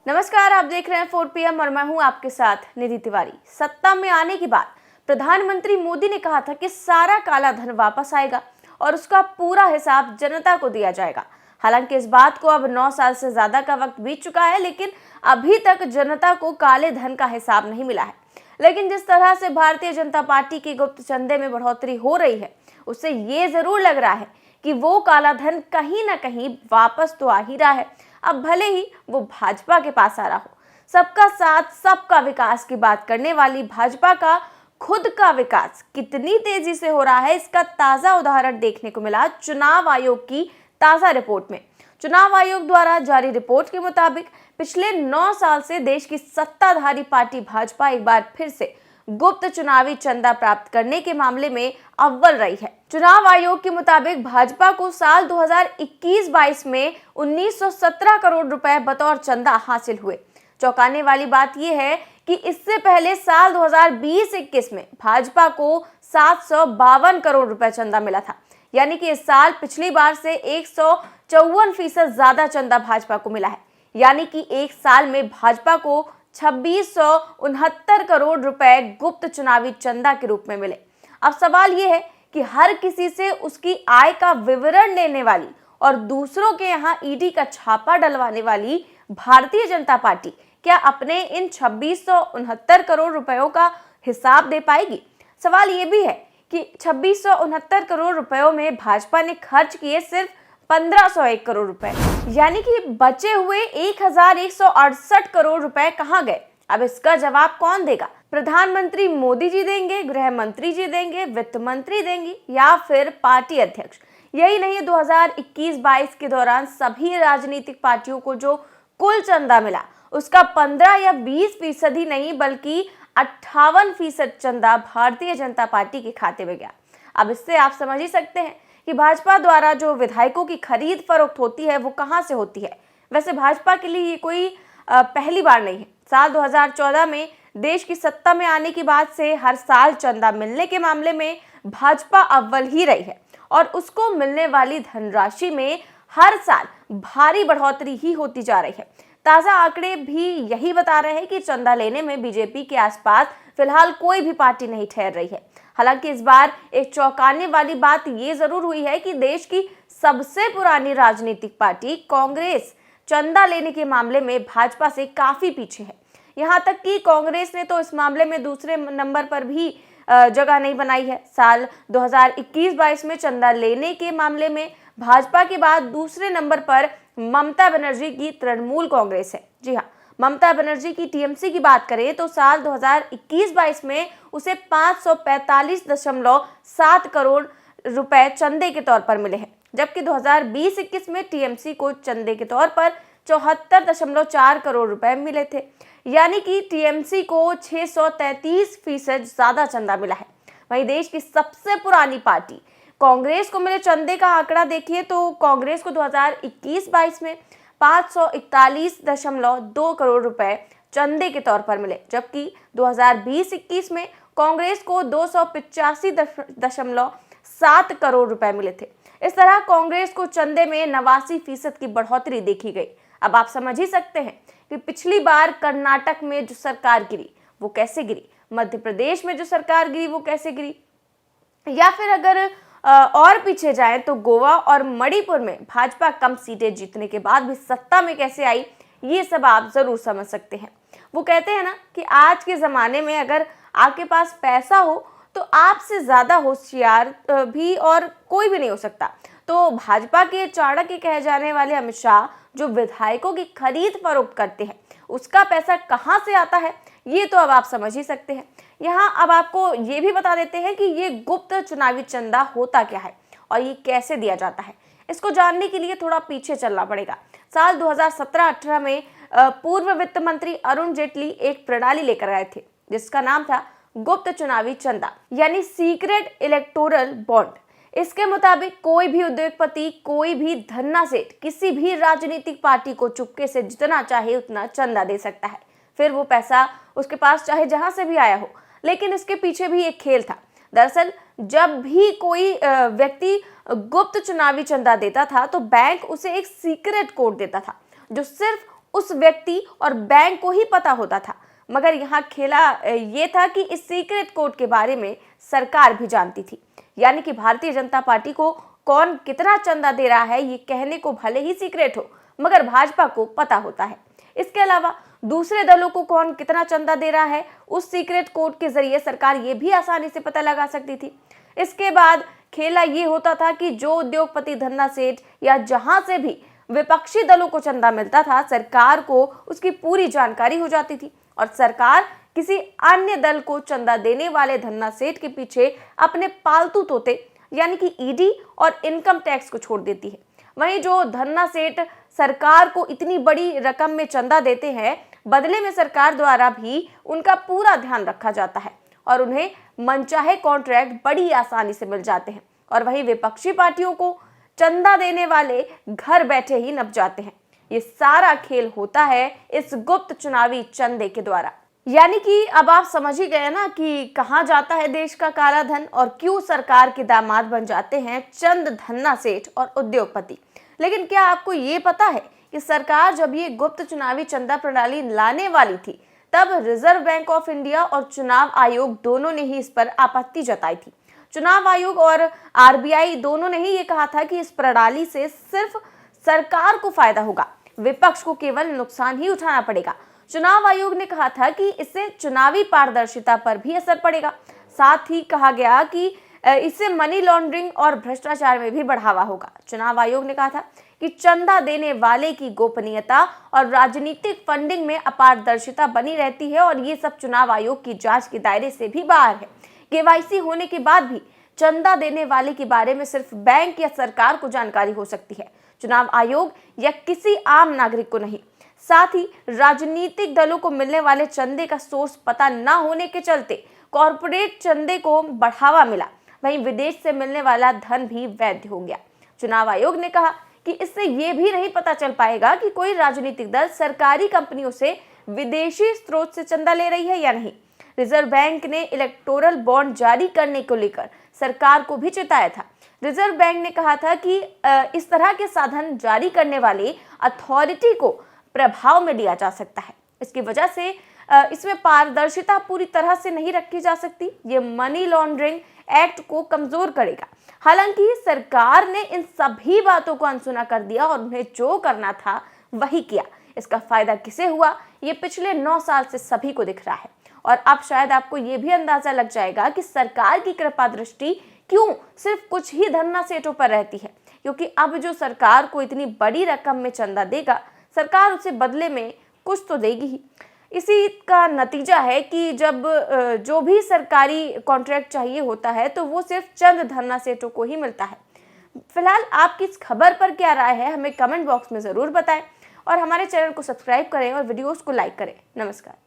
नमस्कार, आप देख रहे हैं 4 PM और मैं हूं आपके साथ निधि तिवारी। सत्ता में आने के बाद प्रधानमंत्री मोदी ने कहा था कि सारा काला धन वापस आएगा और उसका पूरा हिसाब जनता को दिया जाएगा। हालांकि इस बात को अब 9 साल से ज्यादा का वक्त बीत चुका है, लेकिन अभी तक जनता को काले धन का हिसाब नहीं मिला है। लेकिन जिस तरह से भारतीय जनता पार्टी के गुप्त चंदे में बढ़ोतरी हो रही है, उससे ये जरूर लग रहा है कि वो काला धन कहीं ना कहीं वापस तो आ ही रहा है। अब भले ही वो भाजपा के पास आ रहा हो। सबका साथ सबका विकास की बात करने वाली भाजपा का खुद का विकास कितनी तेजी से हो रहा है, इसका ताजा उदाहरण देखने को मिला चुनाव आयोग की ताजा रिपोर्ट में। चुनाव आयोग द्वारा जारी रिपोर्ट के मुताबिक पिछले 9 साल से देश की सत्ताधारी पार्टी भाजपा एक बार फिर से गुप्त चुनावी चंदा प्राप्त करने के मामले में अव्वल रही है। चुनाव आयोग के मुताबिक भाजपा को साल 2021-22 में 1917 करोड़ रुपए बतौर चंदा हासिल हुए। चौंकाने वाली बात यह है कि इससे पहले साल 2020-21 में भाजपा को 752 करोड़ रुपए चंदा मिला था। यानी कि इस साल पिछली बार से 154% ज्यादा चंदा भाजपा को मिला है। यानी कि एक साल में भाजपा को 2669 करोड़ रुपए गुप्त चुनावी चंदा के रूप में मिले। अब सवाल यह है कि हर किसी से उसकी आय का विवरण लेने वाली और दूसरों के यहाँ ईडी का छापा डलवाने वाली भारतीय जनता पार्टी क्या अपने इन 2669 करोड़ रुपयों का हिसाब दे पाएगी? सवाल ये भी है कि 2669 करोड़ रुपयों में भाजपा ने खर्च किए सिर्फ 1501 करोड़ रुपए, यानी कि बचे हुए 1168 करोड़ रुपए कहां गए? अब इसका जवाब कौन देगा? प्रधानमंत्री मोदी जी देंगे, गृह मंत्री जी देंगे, वित्त मंत्री देंगी, या फिर पार्टी अध्यक्ष? यही नहीं, 2021-22 के दौरान सभी राजनीतिक पार्टियों को जो कुल चंदा मिला उसका 15 या 20% ही नहीं बल्कि 58% चंदा भारतीय जनता पार्टी के खाते में गया। अब इससे आप समझ ही सकते हैं कि भाजपा द्वारा जो विधायकों की खरीद फरोख्त होती है वो कहां से होती है। वैसे भाजपा के लिए ये कोई पहली बार नहीं है। साल 2014 में देश की सत्ता में आने के बाद से हर साल चंदा मिलने के मामले में भाजपा अव्वल ही रही है और उसको मिलने वाली धनराशि में हर साल भारी बढ़ोतरी ही होती जा रही है। ताजा आंकड़े भी यही बता रहे हैं कि चंदा लेने में बीजेपी के आसपास फिलहाल कोई भी पार्टी नहीं ठहर रही है। हालांकि इस बार एक चौंकाने वाली बात ये जरूर हुई है कि देश की सबसे पुरानी राजनीतिक पार्टी कांग्रेस चंदा लेने के मामले में भाजपा से काफी पीछे है। यहां तक कि कांग्रेस ने तो इस मामले में दूसरे नंबर पर भी जगह नहीं बनाई है। साल 2021-22 में चंदा लेने के मामले में भाजपा के बाद दूसरे नंबर पर ममता बनर्जी की तृणमूल कांग्रेस है। जी हाँ, ममता बनर्जी की टीएमसी की बात करें तो साल 2021-22 में उसे 545.7 करोड़ रुपए चंदे के तौर पर मिले हैं, जबकि 2020-21 में टीएमसी को चंदे के तौर पर 74.4 करोड़ रुपए मिले थे। यानी कि टीएमसी को 633% ज्यादा चंदा मिला है। वहीं देश की सबसे पुरानी पार्टी कांग्रेस को मिले चंदे का आंकड़ा देखिए तो कांग्रेस को 2021-22 में 541.2 करोड़ रुपए चंदे के तौर पर मिले, जबकि 2020-21 में कांग्रेस को 285.7 करोड़ रुपए मिले थे। इस तरह कांग्रेस को चंदे में 89% की बढ़ोतरी देखी गई। अब आप समझ ही सकते हैं कि पिछली बार कर्नाटक में जो सरकार गिरी वो कैसे गिरी, मध्य प्रदेश में जो सरकार गिरी वो कैसे गिरी, या फिर अगर और पीछे जाए तो गोवा और मणिपुर में भाजपा कम सीटें जीतने के बाद भी सत्ता में कैसे आई, ये सब आप जरूर समझ सकते हैं। वो कहते हैं ना कि आज के जमाने में अगर आपके पास पैसा हो तो आपसे ज्यादा होशियार भी और कोई भी नहीं हो सकता। तो भाजपा के चाणक्य कहे जाने वाले अमित शाह जो विधायकों की खरीद फरोख्त करते हैं उसका पैसा कहां से आता है, ये तो अब आप समझ ही सकते हैं। यहाँ अब आपको ये भी बता देते हैं कि ये गुप्त चुनावी चंदा होता क्या है और ये कैसे दिया जाता है। इसको जानने के लिए थोड़ा पीछे चलना पड़ेगा। साल 2017-18 में पूर्व वित्त मंत्री अरुण जेटली एक प्रणाली लेकर आए थे जिसका नाम था गुप्त चुनावी चंदा, यानी सीक्रेट इलेक्टोरल बॉन्ड। इसके मुताबिक कोई भी उद्योगपति, कोई भी धन्ना सेठ किसी भी राजनीतिक पार्टी को चुपके से जितना चाहे उतना चंदा दे सकता है। फिर वो पैसा उसके पास चाहे जहां से भी आया हो, लेकिन इसके पीछे भी एक खेल था। दरअसल जब भी कोई व्यक्ति गुप्त चुनावी चंदा देता था तो बैंक उसे एक सीक्रेट कोड देता था जो सिर्फ उस व्यक्ति और बैंक को ही पता होता था। मगर यहाँ खेला ये था कि इस सीक्रेट कोड के बारे में सरकार भी जानती थी। यानी कि भारतीय जनता पार्टी को कौन कितना चंदा दे रहा है ये कहने को भले ही सीक्रेट हो, मगर भाजपा को पता होता है। इसके अलावा दूसरे दलों को कौन कितना चंदा दे रहा है उस सीक्रेट कोड के जरिए सरकार ये भी आसानी से पता लगा सकती थी। इसके बाद खेला ये होता था कि जो उद्योगपति धन्ना सेठ या जहां से भी विपक्षी दलों को चंदा मिलता था, सरकार को उसकी पूरी जानकारी हो जाती थी और सरकार किसी अन्य दल को चंदा देने वाले धन्ना सेठ के पीछे अपने पालतू तोते यानी कि ईडी और इनकम टैक्स को छोड़ देती है। वहीं जो धन्ना सेठ सरकार को इतनी बड़ी रकम में चंदा देते हैं, बदले में सरकार द्वारा भी उनका पूरा ध्यान रखा जाता है और उन्हें मनचाहे कॉन्ट्रैक्ट बड़ी आसानी से मिल जाते हैं। और वहीं विपक्षी पार्टियों को चंदा देने वाले घर बैठे ही नप जाते हैं। ये सारा खेल होता है इस गुप्त चुनावी चंदे के द्वारा। यानी कि अब आप समझ ही गए ना कि कहां जाता है देश का काला धन और क्यों सरकार के दामाद बन जाते हैं चंद धन्ना सेठ और उद्योगपति। लेकिन क्या आपको ये पता है कि सरकार जब ये गुप्त चुनावी चंदा प्रणाली लाने वाली थी, तब रिजर्व बैंक ऑफ इंडिया और चुनाव आयोग दोनों ने ही इस पर आपत्ति जताई थी। चुनाव आयोग और आरबीआई दोनों ने ही ये कहा था कि इस प्रणाली से सिर्फ सरकार को फायदा होगा, विपक्ष को केवल नुकसान ही उठाना पड़ेगा। चुनाव आयोग ने कहा था कि इससे चुनावी पारदर्शिता पर भी असर पड़ेगा। साथ ही कहा गया कि इससे मनी लॉन्ड्रिंग और भ्रष्टाचार में भी बढ़ावा होगा। चुनाव आयोग ने कहा था कि चंदा देने वाले की गोपनीयता और राजनीतिक फंडिंग में अपारदर्शिता बनी रहती है और ये सब चुनाव आयोग की जांच के दायरे से भी बाहर है। केवाईसी होने के बाद भी चंदा देने वाले के बारे में सिर्फ बैंक या सरकार को जानकारी हो सकती है, चुनाव आयोग या किसी आम नागरिक को नहीं। साथ ही राजनीतिक दलों को मिलने वाले चंदे का सोर्स पता न होने के चलते कॉर्पोरेट चंदे को बढ़ावा मिला। वहीं विदेश से मिलने वाला धन भी वैध हो गया। चुनाव आयोग ने कहा कि इससे ये भी नहीं पता चल पाएगा कि कोई राजनीतिक दल सरकारी कंपनियों से विदेशी स्रोत से चंदा ले रही है या नहीं। रिजर्व बैंक ने इलेक्टोरल बॉन्ड जारी करने को लेकर सरकार को भी चेताया था। रिजर्व बैंक ने कहा था कि इस तरह के साधन जारी करने वाली अथॉरिटी को प्रभाव में लिया जा सकता है। इसकी वजह से इसमें पारदर्शिता पूरी तरह से नहीं रखी जा सकती। ये मनी लॉन्ड्रिंग एक्ट को कमजोर करेगा। हालांकि सरकार ने इन सभी बातों को अनसुना कर दिया और उन्हें जो करना था वही किया। इसका फायदा किसे हुआ ये पिछले 9 साल से सभी को दिख रहा है। और अब शायद आपको ये भी अंदाजा लग जाएगा कि सरकार की कृपा दृष्टि क्यों सिर्फ कुछ ही धन्ना सेठों पर रहती है, क्योंकि अब जो सरकार को इतनी बड़ी रकम में चंदा देगा, सरकार उसे बदले में कुछ तो देगी ही। इसी का नतीजा है कि जब जो भी सरकारी कॉन्ट्रैक्ट चाहिए होता है तो वो सिर्फ चंद धन्ना सेठों को ही मिलता है। फिलहाल आपकी इस खबर पर क्या राय है हमें कमेंट बॉक्स में ज़रूर बताएं और हमारे चैनल को सब्सक्राइब करें और वीडियोस को लाइक करें। नमस्कार।